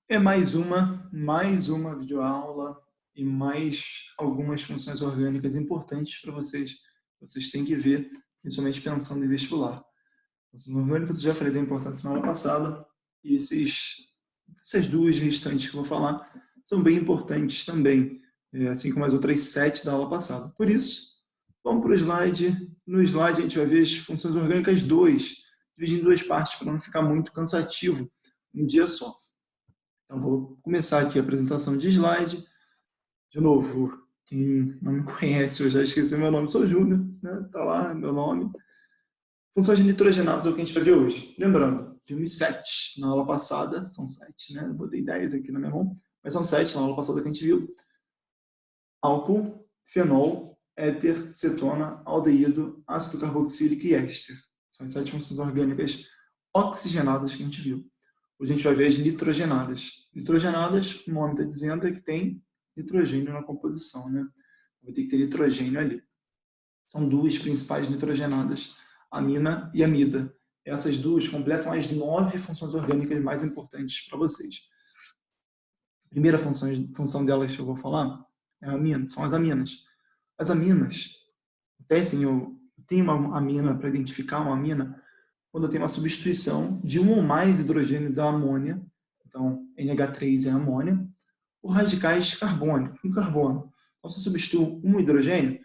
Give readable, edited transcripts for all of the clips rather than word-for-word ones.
É mais uma videoaula e mais algumas funções orgânicas importantes para vocês. Vocês têm que ver, principalmente pensando em vestibular. Funções orgânicas, eu já falei da importância na aula passada, e essas duas restantes que eu vou falar são bem importantes também, assim como as outras 7 da aula passada. Por isso, vamos para o slide. No slide a gente vai ver as funções orgânicas 2, dividindo em duas partes para não ficar muito cansativo um dia só. Então, vou começar aqui a apresentação de slide. De novo, quem não me conhece, eu já esqueci meu nome, sou Júnior, né? Tá lá meu nome. Funções nitrogenadas é o que a gente vai ver hoje. Lembrando, vimos 7 na aula passada, são 7, né? Eu botei 10 aqui na minha mão, mas são 7 na aula passada que a gente viu. Álcool, fenol, éter, cetona, aldeído, ácido carboxílico e éster. São as 7 funções orgânicas oxigenadas que a gente viu. Hoje a gente vai ver as nitrogenadas. Nitrogenadas, o nome está dizendo, é que tem nitrogênio na composição, né? Vai ter que ter nitrogênio ali. São duas principais nitrogenadas, amina e amida. Essas duas completam as 9 funções orgânicas mais importantes para vocês. A primeira função delas que eu vou falar é a amina, são as aminas. As aminas, até assim, eu tenho uma amina para identificar uma amina quando eu tenho uma substituição de um ou mais hidrogênio da amônia, então NH3 é amônia, por radicais carbônicos, com carbono. Então, se eu substituo um hidrogênio,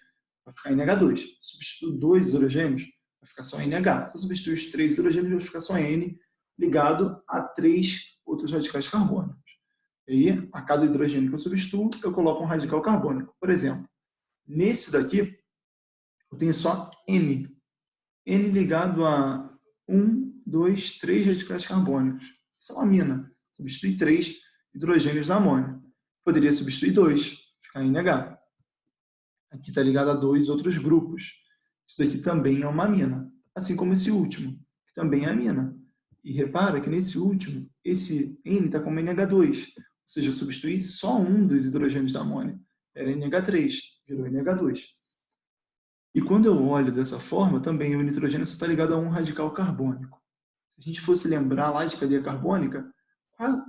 vai ficar NH2. Se eu substituo dois hidrogênios, vai ficar só NH. Se eu substituir os 3 hidrogênios, vai ficar só N ligado a 3 outros radicais carbônicos. E aí, a cada hidrogênio que eu substituo, eu coloco um radical carbônico. Por exemplo, nesse daqui, eu tenho só N. N ligado a 2, 3 radicais carbônicos. Isso é uma amina. Substitui 3 hidrogênios da amônia. Poderia substituir 2, ficar NH. Aqui está ligado a 2 outros grupos. Isso daqui também é uma amina. Assim como esse último, que também é amina. E repara que nesse último, esse N está como NH2. Ou seja, eu substituí só um dos hidrogênios da amônia. Era NH3, virou NH2. E quando eu olho dessa forma, também o nitrogênio só está ligado a um radical carbônico. Se a gente fosse lembrar lá de cadeia carbônica,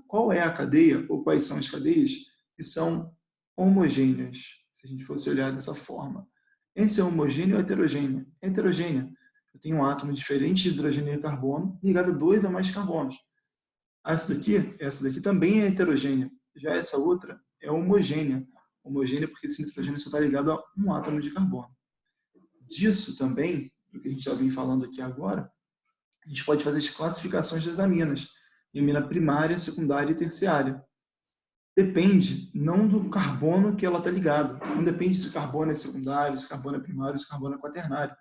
qual é a cadeia, ou quais são as cadeias que são homogêneas, se a gente fosse olhar dessa forma. Esse é homogêneo ou heterogêneo? É heterogênea. Eu tenho um átomo diferente de hidrogênio e carbono ligado a 2 ou mais carbonos. Essa daqui também é heterogênea. Já essa outra é homogênea. Homogênea porque esse nitrogênio só está ligado a um átomo de carbono. Disso também, do que a gente já vem falando aqui agora, a gente pode fazer as classificações das aminas, em amina primária, secundária e terciária. Depende não do carbono que ela está ligada, não depende se o carbono é secundário, se o carbono é primário, se o carbono é quaternário,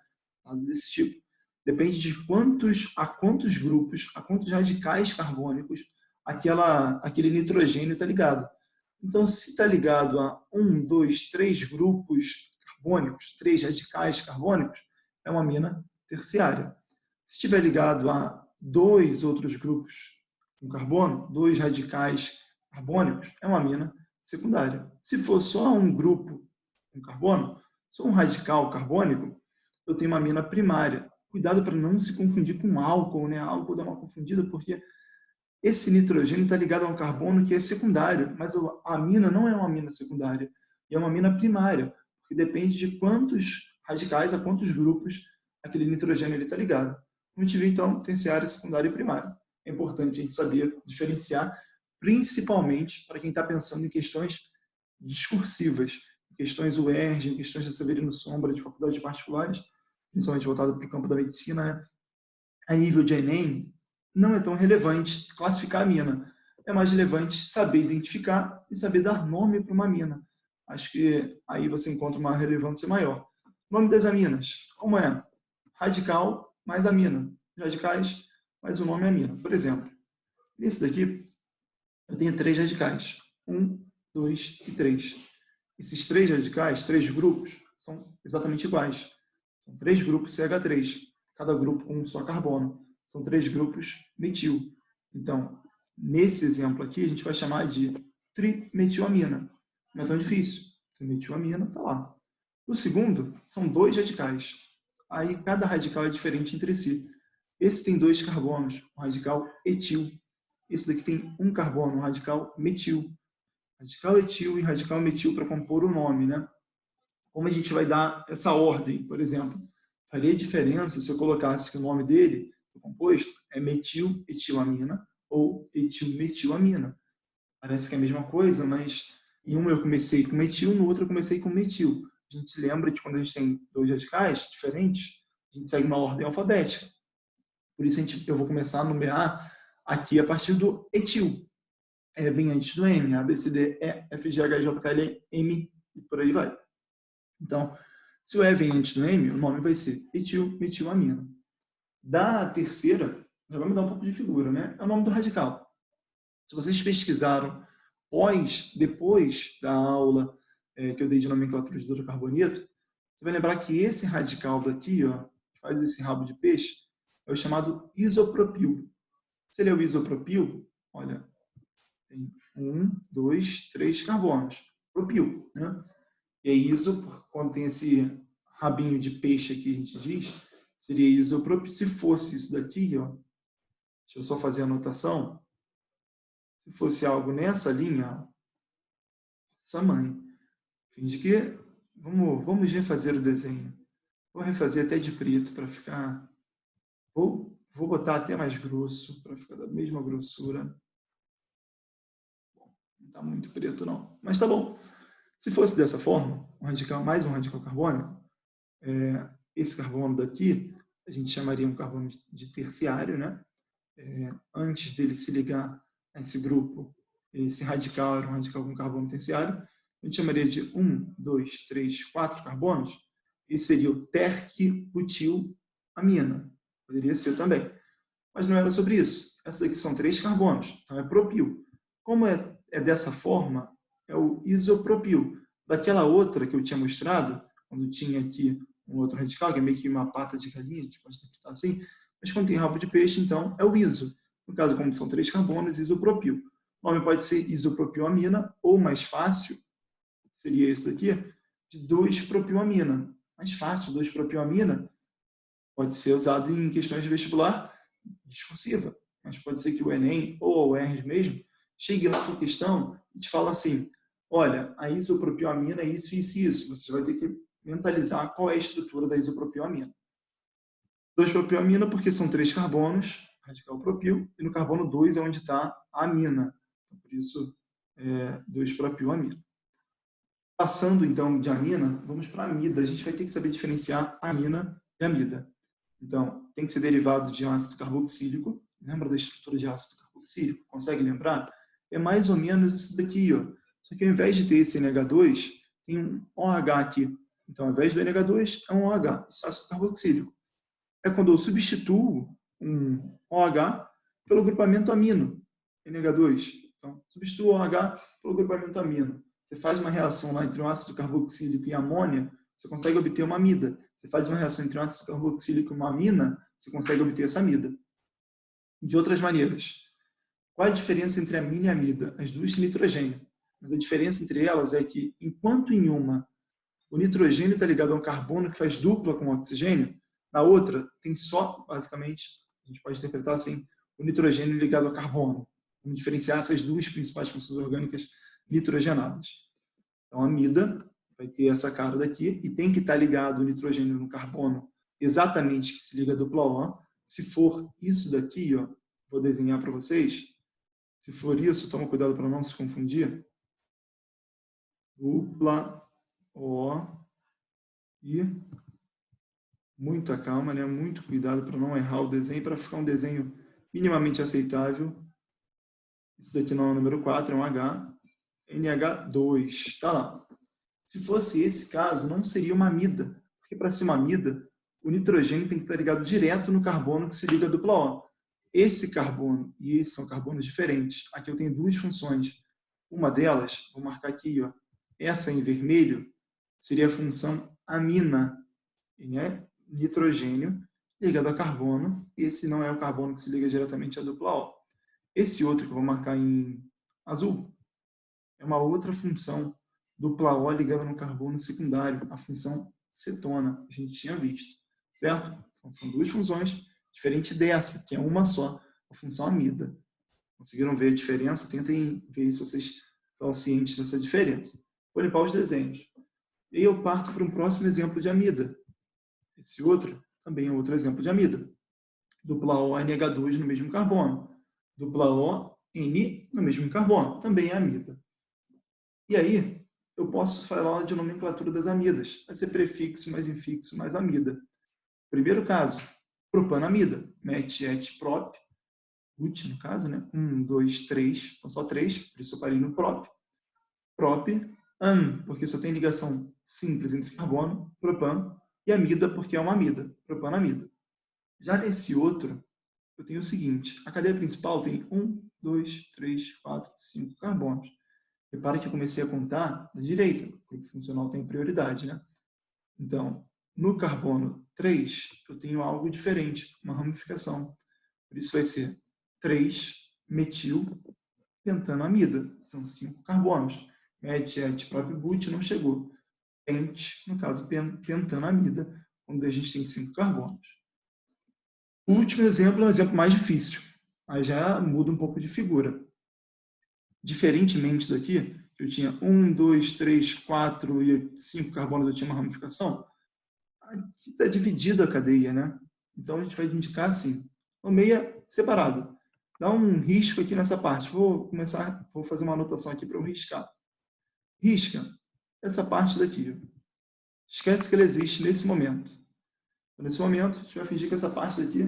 nada desse tipo. Depende de a quantos grupos, a quantos radicais carbônicos aquele nitrogênio está ligado. Então, se está ligado a 2, 3 grupos carbônicos, 3 radicais carbônicos, é uma amina terciária. Se estiver ligado a 2 outros grupos com carbono, 2 radicais carbônicos, é uma amina secundária. Se for só um grupo com carbono, só um radical carbônico, eu tenho uma amina primária. Cuidado para não se confundir com álcool, né? Álcool dá uma confundida porque esse nitrogênio está ligado a um carbono que é secundário, mas a amina não é uma amina secundária, é uma amina primária, porque depende de quantos radicais, a quantos grupos aquele nitrogênio está ligado. Como a gente viu, então, terciária, secundária e primária. É importante a gente saber diferenciar, principalmente para quem está pensando em questões discursivas, em questões UERJ, em questões da Severino Sombra, de faculdades particulares, principalmente voltado para o campo da medicina, né? A nível de Enem, não é tão relevante classificar a mina. É mais relevante saber identificar e saber dar nome para uma mina. Acho que aí você encontra uma relevância maior. Nome das aminas, como é? Radical mais amina. Radicais mais o nome amina. Por exemplo, nesse daqui, eu tenho 3 radicais. 1, 2 e 3. Esses 3 radicais, 3 grupos, são exatamente iguais. São 3 grupos CH3, cada grupo com um só carbono. São 3 grupos metil. Então, nesse exemplo aqui, a gente vai chamar de trimetilamina. Não é tão difícil. Trimetilamina está lá. O segundo são 2 radicais. Aí cada radical é diferente entre si. Esse tem 2 carbonos, o radical etil. esse daqui tem um carbono, um radical metil. Radical etil e radical metil para compor o nome, né? Como a gente vai dar essa ordem, por exemplo? Faria diferença se eu colocasse que o nome dele, o composto, é metil-etilamina ou etil-metilamina. Parece que é a mesma coisa, mas em um eu comecei com metil, no outro eu comecei com metil. A gente lembra que quando a gente tem dois radicais diferentes, a gente segue uma ordem alfabética. Por isso eu vou começar a numerar aqui a partir do etil. Vem antes do M, A, B, C, D, E, F, G, H, I, J, K, L, M e por aí vai. Então, se o E vem antes do M, o nome vai ser etil-metilamina. Da terceira, já vai me dar um pouco de figura, né? É o nome do radical. Se vocês pesquisaram depois da aula que eu dei de nomenclatura de hidrocarboneto, você vai lembrar que esse radical daqui, ó, que faz esse rabo de peixe, é o chamado isopropil. Se ele é o isopropil, olha, tem 1, 2, 3 carbonos. Propil, né? E é iso, quando tem esse rabinho de peixe aqui, a gente diz, seria isopropil. Se fosse isso daqui, ó, deixa eu só fazer a anotação. Se fosse algo nessa linha, ó, essa mãe. Finge que... Vamos refazer o desenho. Vou refazer até de preto para ficar... Vou botar até mais grosso, para ficar da mesma grossura. Bom, não está muito preto, não. Mas tá bom. Se fosse dessa forma, mais um radical carbônico, esse carbono daqui, a gente chamaria um carbono de terciário, né? Antes dele se ligar a esse grupo, esse radical era um radical com carbono terciário, a gente chamaria de 1, 2, 3, 4 carbonos, e seria o terquibutilamina. Poderia ser também. Mas não era sobre isso. Essas aqui são 3 carbonos, então é propil. Como é dessa forma, é o isopropil. Daquela outra que eu tinha mostrado, quando tinha aqui um outro radical, que é meio que uma pata de galinha, a gente pode interpretar assim, mas quando tem rabo de peixe, então, é o iso. No caso, como são 3 carbonos, isopropil. O nome pode ser isopropilamina, ou mais fácil, seria esse daqui, de 2-propilamina. Mais fácil, 2-propilamina, pode ser usado em questões de vestibular discursiva, mas pode ser que o Enem ou o UERJ mesmo chegue lá com a questão e te fala assim, olha, a isopropilamina é isso, isso e isso. Você vai ter que mentalizar qual é a estrutura da isopropilamina. 2-propilamina porque são 3 carbonos, radical propil, e no carbono 2 é onde está a amina. Então, por isso, 2-propilamina. Passando, então, de amina, vamos para amida. A gente vai ter que saber diferenciar amina e amida. Então, tem que ser derivado de ácido carboxílico. Lembra da estrutura de ácido carboxílico? Consegue lembrar? É mais ou menos isso daqui, ó. Só que ao invés de ter esse NH2, tem um OH aqui. Então, ao invés do NH2, é um OH, ácido carboxílico. É quando eu substituo um OH pelo grupamento amino, NH2. Então, substituo o OH pelo grupamento amino. Você faz uma reação lá entre um ácido carboxílico e amônia, você consegue obter uma amida. Você faz uma reação entre um ácido carboxílico e uma amina, você consegue obter essa amida. De outras maneiras, qual a diferença entre amina e amida? As duas têm nitrogênio. Mas a diferença entre elas é que, enquanto em uma o nitrogênio está ligado a um carbono que faz dupla com o oxigênio, na outra tem só, basicamente, a gente pode interpretar assim, o nitrogênio ligado ao carbono. Vamos diferenciar essas duas principais funções orgânicas nitrogenadas. Então, a amida vai ter essa cara daqui e tem que estar ligado o nitrogênio no carbono exatamente que se liga a dupla O. Se for isso daqui, ó, vou desenhar para vocês. Se for isso, toma cuidado para não se confundir. Dupla O e muita calma, né? Muito cuidado para não errar o desenho, para ficar um desenho minimamente aceitável. Esse daqui não é o número 4, é um H. NH2, está lá. Se fosse esse caso, não seria uma amida, porque para ser uma amida, o nitrogênio tem que estar ligado direto no carbono que se liga a dupla O. Esse carbono e esse são carbonos diferentes. Aqui eu tenho duas funções. Uma delas, vou marcar aqui, ó, essa em vermelho, seria a função amina, né? Nitrogênio ligado a carbono. Esse não é o carbono que se liga diretamente à dupla O. Esse outro que eu vou marcar em azul é uma outra função dupla O ligada no carbono secundário, a função cetona, a gente tinha visto, certo? São duas funções diferentes dessa, que é uma só, a função amida. Conseguiram ver a diferença? Tentem ver se vocês estão cientes dessa diferença. Vou limpar os desenhos. E eu parto para um próximo exemplo de amida. Esse outro também é outro exemplo de amida. Dupla O NH2 no mesmo carbono. Dupla O N no mesmo carbono. Também é amida. E aí, eu posso falar de nomenclatura das amidas. Vai ser prefixo mais infixo mais amida. Primeiro caso, propanamida. Met, et, prop. Ut, no caso, né? 1, 2, 3. São só 3, por isso eu parei no prop. Prop, an, porque só tem ligação simples entre carbono, propan, e amida, porque é uma amida, propanamida. Já nesse outro, eu tenho o seguinte, a cadeia principal tem 1, 2, 3, 4, 5 carbonos. Repara que eu comecei a contar da direita, o grupo funcional tem prioridade, né? Então, no carbono 3, eu tenho algo diferente, uma ramificação. Por isso vai ser 3 metil pentanamida. São 5 carbonos. Met, et, prop, but não chegou. Pent, no caso, pentanamida, onde a gente tem 5 carbonos. O último exemplo é um exemplo mais difícil. Aí já muda um pouco de figura. Diferentemente daqui, eu tinha 1, 2, 3, 4 e 5 carbonos, eu tinha uma ramificação. Aqui está dividida a cadeia, né? Então a gente vai indicar assim, nomeia separado. Dá um risco aqui nessa parte. Vou fazer uma anotação aqui para eu riscar. Risca essa parte daqui. Esquece que ela existe nesse momento. Nesse momento, a gente vai fingir que essa parte daqui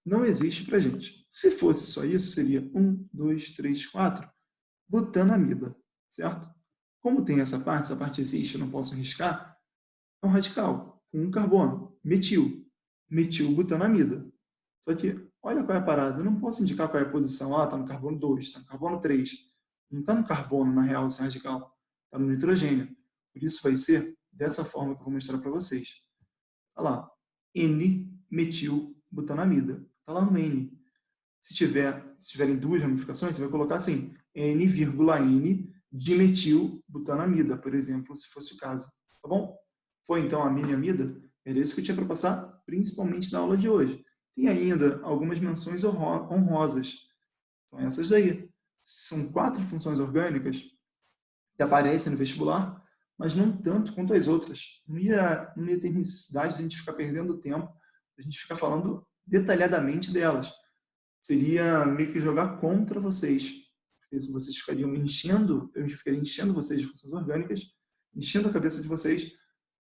não existe para a gente. Se fosse só isso, seria 1, 2, 3, 4, butanamida, certo? Como tem essa parte existe, eu não posso riscar, é um radical, com um carbono, metil, metilbutanamida. Só que, olha qual é a parada, eu não posso indicar qual é a posição, está no carbono 2, está no carbono 3, não está no carbono, na real, esse radical, está no nitrogênio. Por isso vai ser dessa forma que eu vou mostrar para vocês. Olha lá, N-metilbutanamida. Está lá no N. Se tiverem duas ramificações, você vai colocar assim, N,N dimetilbutanamida, por exemplo, se fosse o caso. Tá bom? Foi então a mini-amida? Era isso que eu tinha para passar, principalmente na aula de hoje. Tem ainda algumas menções honrosas. São essas daí. São 4 funções orgânicas que aparecem no vestibular, mas não tanto quanto as outras. Não ia ter necessidade de a gente ficar perdendo tempo, a gente ficar falando detalhadamente delas. Seria meio que jogar contra vocês. Porque se vocês ficariam me enchendo, eu ficaria enchendo vocês de funções orgânicas, enchendo a cabeça de vocês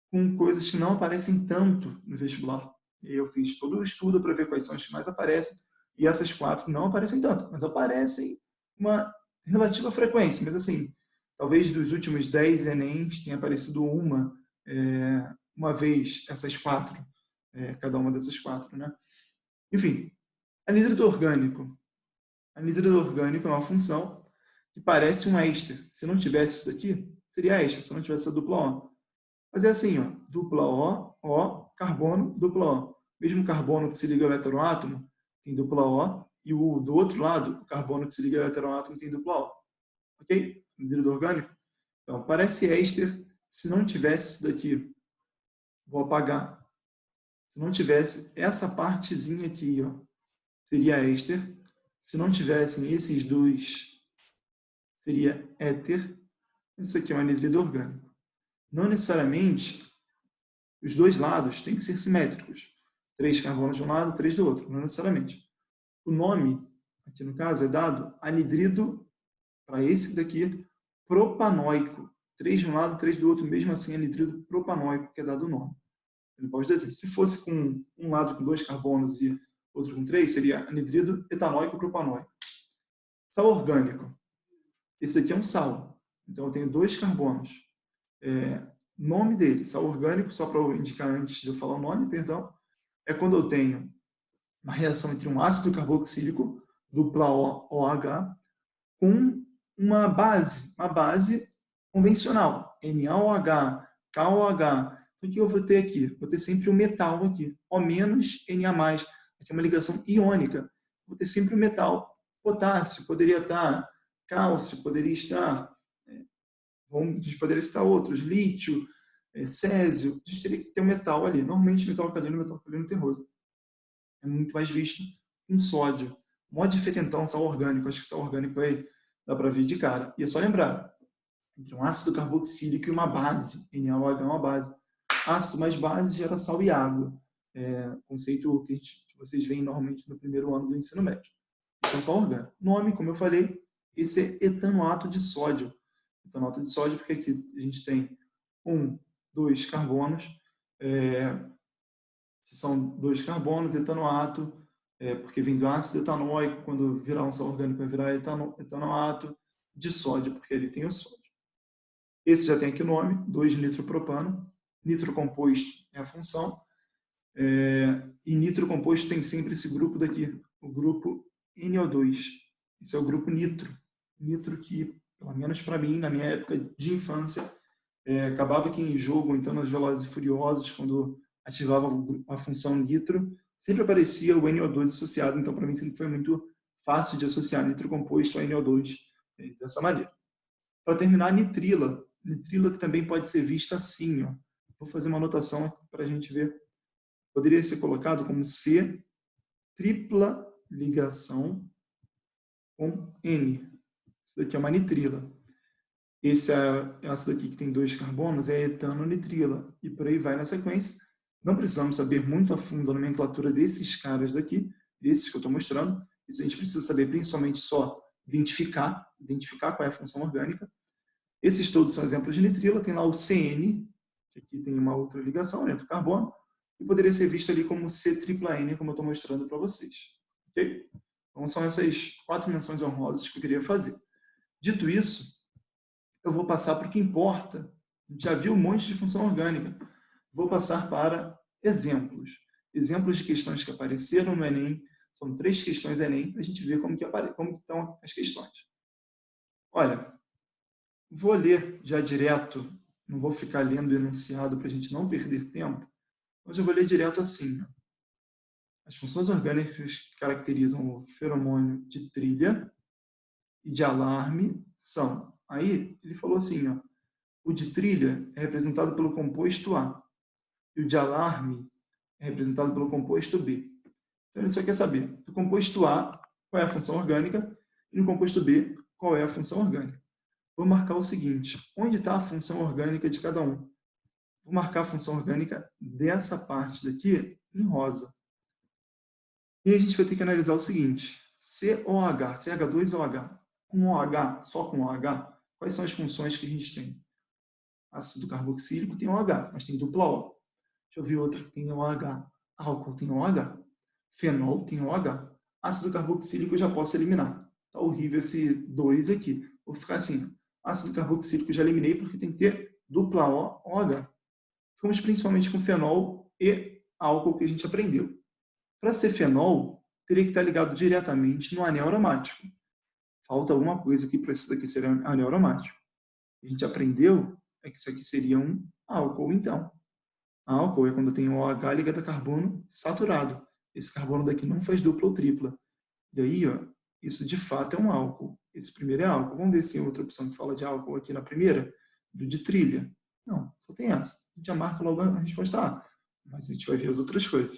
com coisas que não aparecem tanto no vestibular. E eu fiz todo o estudo para ver quais são as que mais aparecem, e essas 4 não aparecem tanto, mas aparecem uma relativa frequência. Mas assim, talvez dos últimos 10 Enems tenha aparecido uma vez essas 4, cada uma dessas 4, né? Enfim, anidrido orgânico. Anidrido orgânico é uma função que parece um éster. Se não tivesse isso aqui, seria éster, se não tivesse essa dupla O. Mas é assim, ó, dupla O, carbono, dupla O. Mesmo carbono que se liga ao heteroátomo tem dupla O, e do outro lado, o carbono que se liga ao heteroátomo tem dupla O. Ok? Anidrido orgânico. Então, parece éster. Se não tivesse isso daqui, vou apagar. Se não tivesse essa partezinha aqui, ó, seria éster. Se não tivessem esses dois, seria éter. Isso aqui é um anidrido orgânico. Não necessariamente os dois lados têm que ser simétricos. 3 carbonos de um lado, 3 do outro. Não necessariamente. O nome, aqui no caso, é dado anidrido, para esse daqui, propanóico. 3 de um lado, 3 do outro, mesmo assim, anidrido propanóico, que é dado o nome. Ele pode dizer. Se fosse com um lado com 2 carbonos e outro com 3, seria anidrido etanóico propanóico. Sal orgânico. Esse aqui é um sal. Então, eu tenho 2 carbonos. Nome dele, sal orgânico, só para eu indicar antes de eu falar o nome, perdão, é quando eu tenho uma reação entre um ácido carboxílico, dupla OH, com uma base convencional, NaOH, KOH. Então, o que eu vou ter aqui? Vou ter sempre o metal aqui, O menos Na+. Aqui é uma ligação iônica. Vou ter sempre o metal. Potássio poderia estar, cálcio poderia estar, poderia estar outros, lítio, césio. A gente teria que ter um metal ali. Normalmente, metal alcalino terroso. É muito mais visto com sódio. Mó diferentão sal orgânico. Acho que sal orgânico aí dá para ver de cara. E é só lembrar, entre um ácido carboxílico e uma base, NaOH é uma base. Ácido mais base gera sal e água. Conceito que vocês veem normalmente no primeiro ano do ensino médio. Isso é sal orgânico. Nome, como eu falei, esse é etanoato de sódio. Etanoato de sódio porque aqui a gente tem 2 carbonos. Se são 2 carbonos, etanoato, porque vem do ácido etanóico, quando virar um sal orgânico vai virar etanoato de sódio, porque ali tem o sódio. Esse já tem aqui o nome, 2-nitropropano. Nitrocomposto é a função. E nitrocomposto tem sempre esse grupo daqui, o grupo NO2. Esse é o grupo nitro. Nitro que, pelo menos para mim, na minha época de infância, acabava aqui em jogo, então nos Velozes e Furiosos, quando ativava a função nitro, sempre aparecia o NO2 associado, então para mim sempre foi muito fácil de associar nitrocomposto a NO2 dessa maneira. Para terminar, nitrila. Nitrila que também pode ser vista assim. Ó. Vou fazer uma anotação para a gente ver. Poderia ser colocado como C, tripla ligação com N. Isso daqui é uma nitrila. Essa daqui que tem 2 carbonos é etanonitrila. E por aí vai na sequência. Não precisamos saber muito a fundo a nomenclatura desses caras daqui, desses que eu estou mostrando. Isso a gente precisa saber principalmente só identificar qual é a função orgânica. Esses todos são exemplos de nitrila. Tem lá o CN, que aqui tem uma outra ligação entre o carbono, e poderia ser visto ali como C-tripla-N, como eu estou mostrando para vocês. Ok? Então, são essas 4 menções honrosas que eu queria fazer. Dito isso, eu vou passar para o que importa. A gente já viu um monte de função orgânica. Vou passar para exemplos. Exemplos de questões que apareceram no Enem. São 3 questões Enem, para a gente ver como estão as questões. Olha, vou ler já direto, não vou ficar lendo o enunciado para a gente não perder tempo, mas eu vou ler direto assim. Ó. As funções orgânicas que caracterizam o feromônio de trilha e de alarme são... Aí ele falou assim, ó, o de trilha é representado pelo composto A e o de alarme é representado pelo composto B. Então ele só quer saber do composto A qual é a função orgânica e no composto B qual é a função orgânica. Vou marcar o seguinte, onde está a função orgânica de cada um? Vou marcar a função orgânica dessa parte daqui em rosa. E a gente vai ter que analisar o seguinte, COH, CH2 ou OH? Com OH, só com OH, quais são as funções que a gente tem? Ácido carboxílico tem OH, mas tem dupla O. Deixa eu ver outra que tem OH. Álcool tem OH. Fenol tem OH. Ácido carboxílico eu já posso eliminar. Tá horrível esse 2 aqui. Vou ficar assim. Ácido carboxílico eu já eliminei porque tem que ter dupla O, OH. Ficamos principalmente com fenol e álcool que a gente aprendeu. Para ser fenol, teria que estar ligado diretamente no anel aromático. Falta alguma coisa aqui para isso daqui ser anel aromático. A gente aprendeu que isso aqui seria um álcool, então. Álcool é quando tem o OH ligado a carbono saturado. Esse carbono daqui não faz dupla ou tripla. E aí, ó, isso de fato é um álcool. Esse primeiro é álcool. Vamos ver se tem outra opção que fala de álcool aqui na primeira, do de trilha. Não, só tem essa. A gente já marca logo a resposta A. Mas a gente vai ver as outras coisas.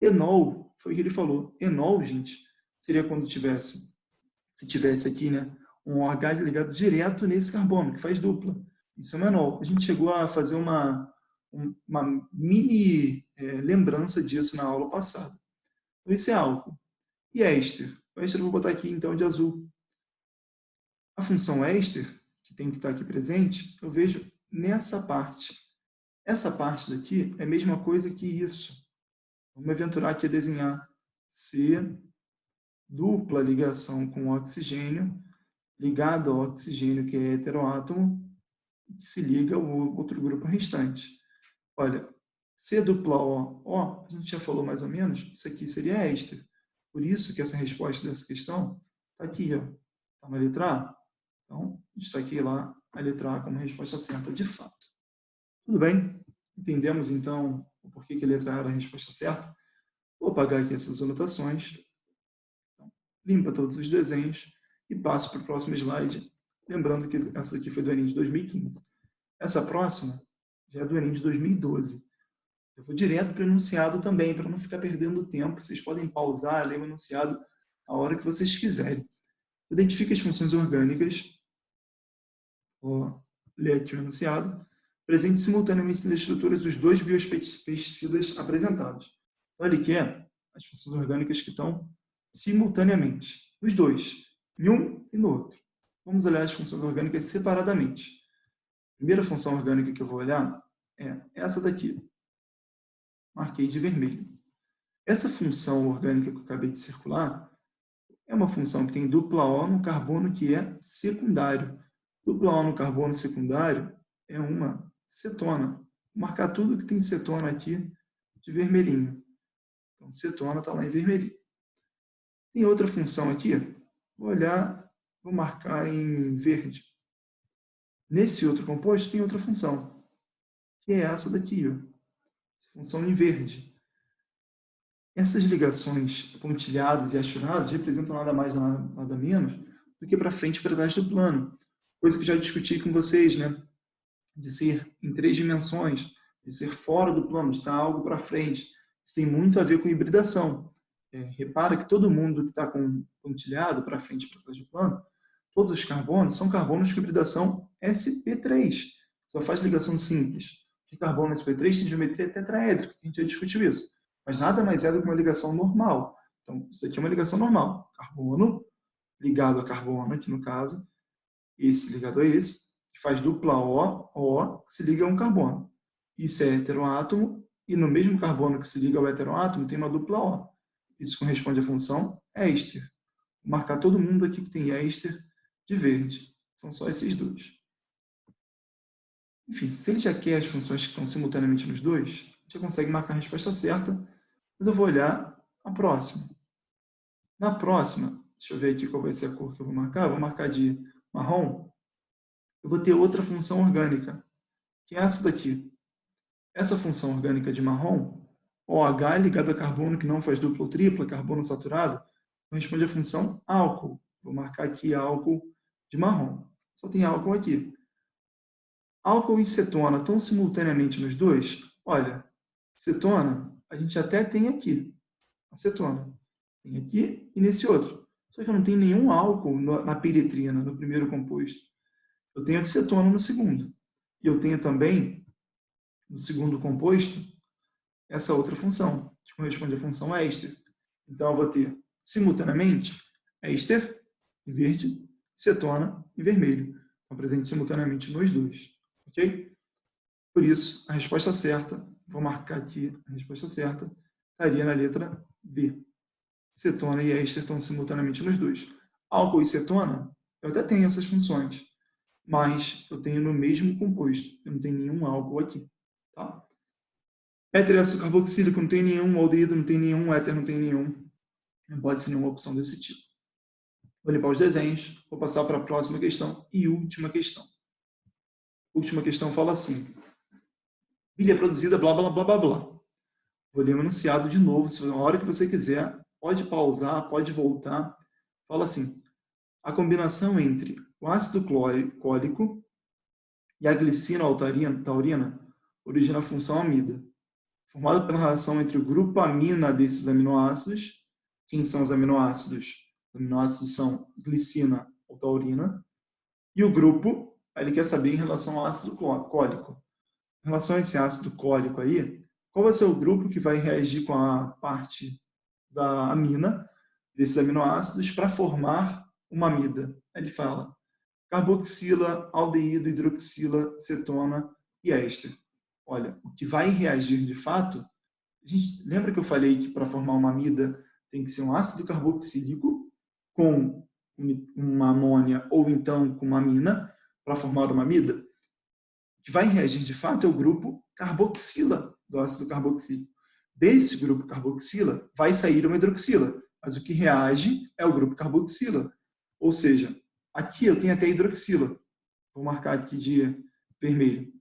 Enol, foi o que ele falou. Enol, gente, seria quando se tivesse aqui, né, um OH ligado direto nesse carbono, que faz dupla. Isso é um enol. A gente chegou a fazer uma mini lembrança disso na aula passada. Então, esse é álcool. E éster? O éster eu vou botar aqui, então, de azul. A função éster, que tem que estar aqui presente, eu vejo nessa parte. Essa parte daqui é a mesma coisa que isso. Vamos me aventurar aqui a desenhar C, dupla ligação com oxigênio, ligado ao oxigênio, que é heteroátomo, que se liga ao outro grupo restante. Olha, C dupla O, a gente já falou mais ou menos, isso aqui seria éster. Por isso que essa resposta dessa questão está aqui, ó. Está na letra A. Então, destaquei lá a letra A como resposta certa, de fato. Tudo bem? Entendemos, então, o porquê que a letra A era a resposta certa. Vou apagar aqui essas anotações. Então, limpa todos os desenhos e passo para o próximo slide. Lembrando que essa aqui foi do Enem de 2015. Essa próxima já é do Enem de 2012. Eu vou direto para o enunciado também, para não ficar perdendo tempo. Vocês podem pausar, ler o enunciado a hora que vocês quiserem. Identifique as funções orgânicas, vou ler aqui o enunciado, presentes simultaneamente nas estruturas dos dois biopesticidas apresentados. Então, ele quer as funções orgânicas que estão simultaneamente, os dois, em um e no outro. Vamos olhar as funções orgânicas separadamente. A primeira função orgânica que eu vou olhar é essa daqui. Marquei de vermelho. Essa função orgânica que eu acabei de circular é uma função que tem dupla O no carbono que é secundário. Dupla O no carbono secundário é uma cetona. Vou marcar tudo que tem cetona aqui de vermelhinho. Então, cetona está lá em vermelhinho. Tem outra função aqui. Vou olhar, vou marcar em verde. Nesse outro composto tem outra função, que é essa daqui, ó. Função em verde. Essas ligações pontilhadas e achuradas representam nada mais, nada menos do que para frente e para trás do plano. Coisa que eu já discuti com vocês, né? De ser em 3 dimensões, de ser fora do plano, de estar algo para frente. Isso tem muito a ver com hibridação. Repara que todo mundo que está com pontilhado para frente e para trás do plano, todos os carbonos são carbonos com hibridação sp3. Só faz ligação simples. De carbono sp3 tem geometria tetraédrica, a gente já discutiu isso. Mas nada mais é do que uma ligação normal. Então, isso aqui é uma ligação normal. Carbono ligado a carbono, aqui no caso, esse ligado a esse, que faz dupla O, que se liga a um carbono. Isso é heteroátomo, e no mesmo carbono que se liga ao heteroátomo tem uma dupla O. Isso corresponde à função éster. Vou marcar todo mundo aqui que tem éster de verde. São só esses dois. Enfim, se ele já quer as funções que estão simultaneamente nos dois, a gente já consegue marcar a resposta certa, mas eu vou olhar a próxima. Na próxima, deixa eu ver aqui qual vai ser a cor que eu vou marcar. Vou marcar de marrom. Eu vou ter outra função orgânica, que é essa daqui. Essa função orgânica de marrom, OH ligado a carbono que não faz dupla ou tripla, carbono saturado, corresponde à função álcool. Vou marcar aqui álcool de marrom. Só tem álcool aqui. Álcool e cetona estão simultaneamente nos dois? Olha, cetona a gente até tem aqui. A cetona. Tem aqui e nesse outro. Só que eu não tenho nenhum álcool na piretrina, no primeiro composto. Eu tenho a cetona no segundo. E eu tenho também, no segundo composto, essa outra função, que corresponde à função éster. Então, eu vou ter, simultaneamente, éster em verde, cetona em vermelho. Estão presentes simultaneamente nos dois. Ok? Por isso, a resposta certa, vou marcar aqui a resposta certa, estaria na letra B. Cetona e éster estão simultaneamente nos dois. Álcool e cetona, eu até tenho essas funções, mas eu tenho no mesmo composto. Eu não tenho nenhum álcool aqui. Tá? Éter e ácido carboxílico não tem nenhum, aldeído não tem nenhum, éter não tem nenhum. Não pode ser nenhuma opção desse tipo. Vou limpar os desenhos, vou passar para a próxima questão e última questão. Última questão fala assim. Bilha produzida, blá, blá, blá, blá, blá. Vou ler o enunciado de novo, se na hora que você quiser, pode pausar, pode voltar. Fala assim, a combinação entre o ácido clórico e a glicina taurina origina a função amida, formada pela relação entre o grupo amina desses aminoácidos. Quem são os aminoácidos? Os aminoácidos são glicina ou taurina. E o grupo, ele quer saber em relação ao ácido cólico. Em relação a esse ácido cólico aí, qual vai ser o grupo que vai reagir com a parte da amina, desses aminoácidos, para formar uma amida? Ele fala carboxila, aldeído, hidroxila, cetona e éster. Olha, o que vai reagir de fato, lembra que eu falei que para formar uma amida tem que ser um ácido carboxílico com uma amônia ou então com uma amina para formar uma amida? O que vai reagir de fato é o grupo carboxila do ácido carboxílico. Desse grupo carboxila vai sair uma hidroxila, mas o que reage é o grupo carboxila. Ou seja, aqui eu tenho até hidroxila. Vou marcar aqui de vermelho.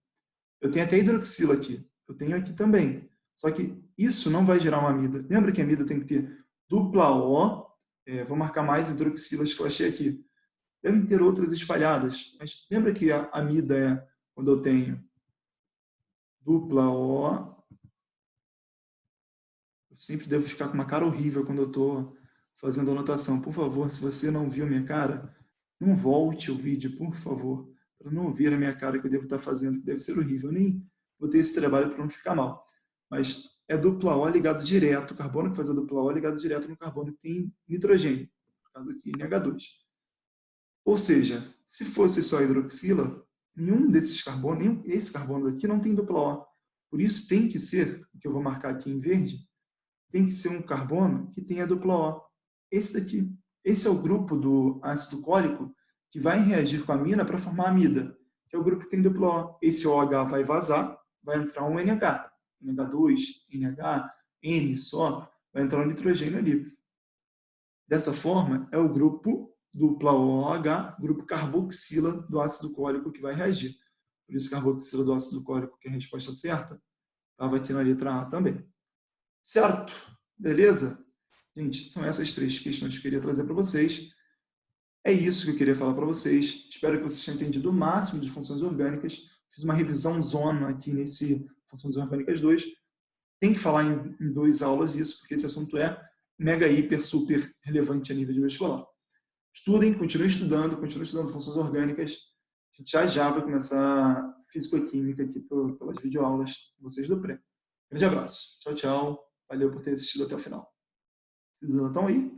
Eu tenho até hidroxila aqui. Eu tenho aqui também. Só que isso não vai gerar uma amida. Lembra que a amida tem que ter dupla O. Vou marcar mais hidroxilas que eu achei aqui. Devem ter outras espalhadas. Mas lembra que a amida é quando eu tenho dupla O. Eu sempre devo ficar com uma cara horrível quando eu estou fazendo anotação. Por favor, se você não viu minha cara, não volte o vídeo, por favor, para não ver a minha cara que eu devo estar fazendo, que deve ser horrível. Eu nem vou ter esse trabalho para não ficar mal. Mas é dupla O ligado direto, o carbono que faz a dupla O ligado direto no carbono que tem nitrogênio, no caso aqui NH2. Ou seja, se fosse só hidroxila, nenhum desses carbonos, nenhum, esse carbono daqui não tem dupla O. Por isso tem que ser, que eu vou marcar aqui em verde, tem que ser um carbono que tenha dupla O. Esse daqui. Esse é o grupo do ácido cólico que vai reagir com a amina para formar amida, que é o grupo que tem dupla O. Esse OH vai vazar, vai entrar um NH. NH2, NH, N só, vai entrar um nitrogênio ali. Dessa forma, é o grupo dupla OH, grupo carboxila do ácido cólico que vai reagir. Por isso, carboxila do ácido cólico, que é a resposta certa, estava aqui na letra A também. Certo? Beleza? Gente, são essas três questões que eu queria trazer para vocês. É isso que eu queria falar para vocês. Espero que vocês tenham entendido o máximo de funções orgânicas. Fiz uma revisão zona aqui nesse Funções Orgânicas 2. Tem que falar em 2 aulas isso, porque esse assunto é mega, hiper, super relevante a nível de vestibular. Estudem, continuem estudando funções orgânicas. A gente já vai começar físico-química aqui pelas videoaulas de vocês do pré. Grande abraço. Tchau, tchau. Valeu por ter assistido até o final. Vocês ainda estão aí?